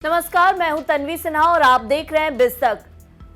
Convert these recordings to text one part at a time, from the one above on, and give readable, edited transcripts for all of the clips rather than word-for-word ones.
नमस्कार, मैं हूं तन्वी सिन्हा और आप देख रहे हैं बिज़ तक।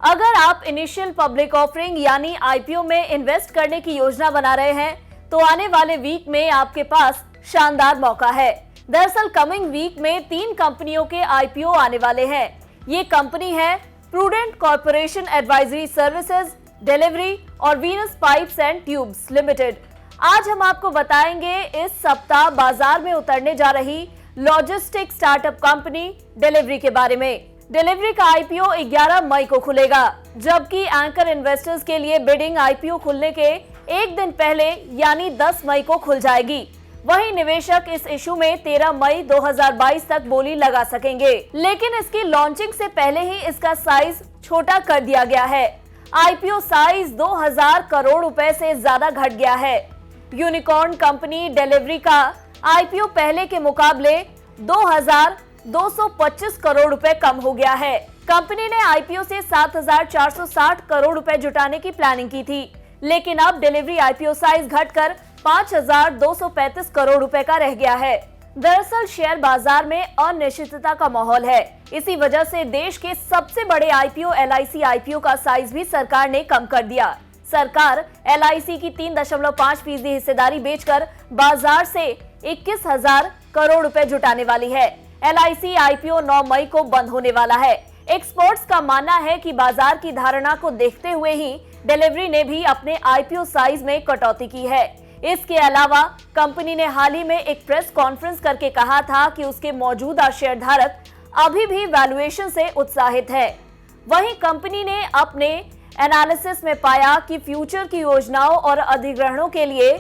अगर आप इनिशियल पब्लिक ऑफरिंग यानी आईपीओ में इन्वेस्ट करने की योजना बना रहे हैं तो आने वाले वीक में आपके पास शानदार मौका है। दरअसल कमिंग वीक में 3 कंपनियों के आईपीओ आने वाले हैं। ये कंपनी है Prudent Corporation Advisory Services, delivery और Venus Pipes and Tubes Limited. आज हम आपको बताएंगे इस सप्ताह बाजार में उतरने जा रही लॉजिस्टिक स्टार्टअप कंपनी डिलीवरी के बारे में। डिलीवरी का आईपीओ 11 मई को खुलेगा, जबकि एंकर इन्वेस्टर्स के लिए बिडिंग आईपीओ खुलने के एक दिन पहले यानी 10 मई को खुल जाएगी। वहीं निवेशक इस इशू में 13 मई 2022 तक बोली लगा सकेंगे, लेकिन इसकी लॉन्चिंग से पहले ही इसका साइज छोटा कर दिया गया है। आईपीओ साइज 2000 करोड़ रुपए से ज्यादा घट गया है। यूनिकॉर्न कंपनी डिलीवरी का आईपीओ पहले के मुकाबले 2225 करोड़ रुपए कम हो गया है। कंपनी ने आईपीओ से 7460 करोड़ रुपए जुटाने की प्लानिंग की थी, लेकिन अब डिलीवरी आईपीओ साइज घटकर 5235 करोड़ रुपए का रह गया है। दरअसल शेयर बाजार में अनिश्चितता का माहौल है। इसी वजह से देश के सबसे बड़े आईपीओ एलआईसी आईपीओ का साइज भी सरकार ने कम कर दिया। सरकार एलआईसी की 3.5% हिस्सेदारी बेचकर बाजार से 21,000 करोड़ रुपए जुटाने वाली है। एलआईसी आईपीओ 9 मई को बंद होने वाला है। एक्सपर्ट्स का मानना है कि बाजार की धारणा को देखते हुए ही डिलीवरी ने भी अपने आईपीओ साइज में कटौती की है। इसके अलावा कंपनी ने हाल ही में एक प्रेस कॉन्फ्रेंस करके कहा था कि उसके मौजूदा शेयरधारक अभी भी वैल्यूएशन से उत्साहित है। वहीं कंपनी ने अपने एनालिसिस में पाया कि फ्यूचर की योजनाओं और अधिग्रहणों के लिए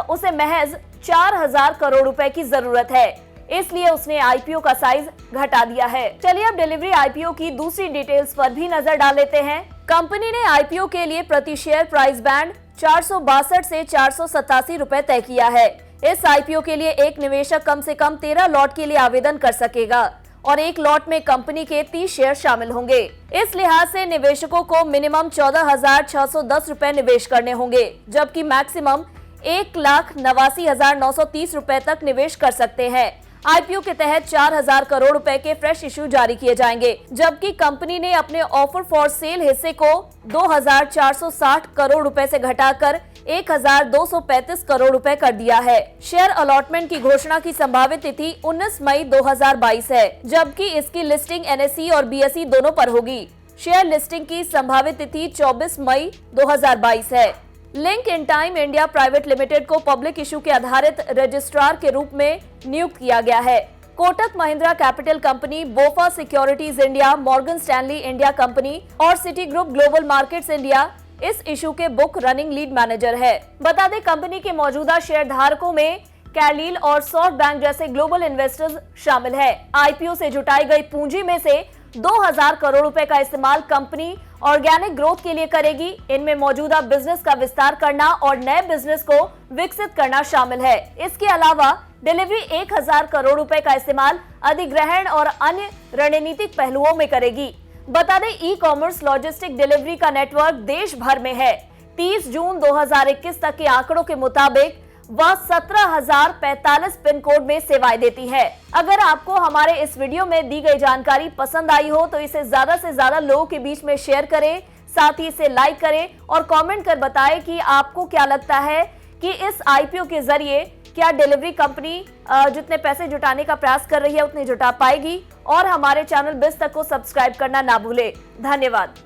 उसे महज 4000 करोड़ रुपए की जरूरत है, इसलिए उसने आईपीओ का साइज घटा दिया है। चलिए अब डिलीवरी आईपीओ की दूसरी डिटेल्स पर भी नजर डाल लेते हैं। कंपनी ने आईपीओ के लिए प्रति शेयर प्राइस बैंड 462 से 487 रुपए तय किया है। इस आईपीओ के लिए एक निवेशक कम से कम 13 लॉट के लिए आवेदन कर सकेगा और एक लॉट में कंपनी के 30 शेयर शामिल होंगे। इस लिहाज से निवेशकों को मिनिमम 14,610 रुपए निवेश करने होंगे, जबकि मैक्सिमम 1,89,930 रुपए तक निवेश कर सकते हैं। आईपीओ के तहत 4,000 करोड़ रुपए के फ्रेश इशू जारी किए जाएंगे, जबकि कंपनी ने अपने ऑफर फॉर सेल हिस्से को 2,460 करोड़ रुपए से घटाकर 1,235 करोड़ रुपए कर दिया है। शेयर अलॉटमेंट की घोषणा की संभावित तिथि 19 मई 2022 है, जबकि इसकी लिस्टिंग एनएसई और बीएसई दोनों पर होगी। शेयर लिस्टिंग की संभावित तिथि 24 मई 2022 है। Link in time India private limited को पब्लिक इशू के आधारित रजिस्ट्रार के रूप में नियुक्त किया गया है। Kotak Mahindra Capital company, BofA Securities India, Morgan Stanley India company और Citigroup Global Markets India इस इशू के बुक रनिंग लीड मैनेजर है। बता दें, कंपनी के मौजूदा शेयर धारकों में कैलिल और सॉफ्ट बैंक जैसे ग्लोबल इन्वेस्टर्स शामिल है। आईपीओ से जुटाई गई पूंजी में से 2000 करोड़ रुपए का इस्तेमाल कंपनी ऑर्गेनिक ग्रोथ के लिए करेगी। इनमें मौजूदा बिजनेस का विस्तार करना और नए बिजनेस को विकसित करना शामिल है। इसके अलावा डिलीवरी 1000 करोड़ रुपए का इस्तेमाल अधिग्रहण और अन्य रणनीतिक पहलुओं में करेगी। बता दें, ई कॉमर्स लॉजिस्टिक डिलीवरी का नेटवर्क देश भर में है। 30 जून 2021 तक के आंकड़ों के मुताबिक वह 17,045 पिन कोड में सेवाएं देती है। अगर आपको हमारे इस वीडियो में दी गई जानकारी पसंद आई हो तो इसे ज्यादा से ज्यादा लोगों के बीच में शेयर करें, साथ ही इसे लाइक करें और कमेंट कर बताएं कि आपको क्या लगता है कि इस आईपीओ के जरिए क्या डिलीवरी कंपनी जितने पैसे जुटाने का प्रयास कर रही है उतने जुटा पाएगी। और हमारे चैनल बिज़ तक को सब्सक्राइब करना ना भूले। धन्यवाद।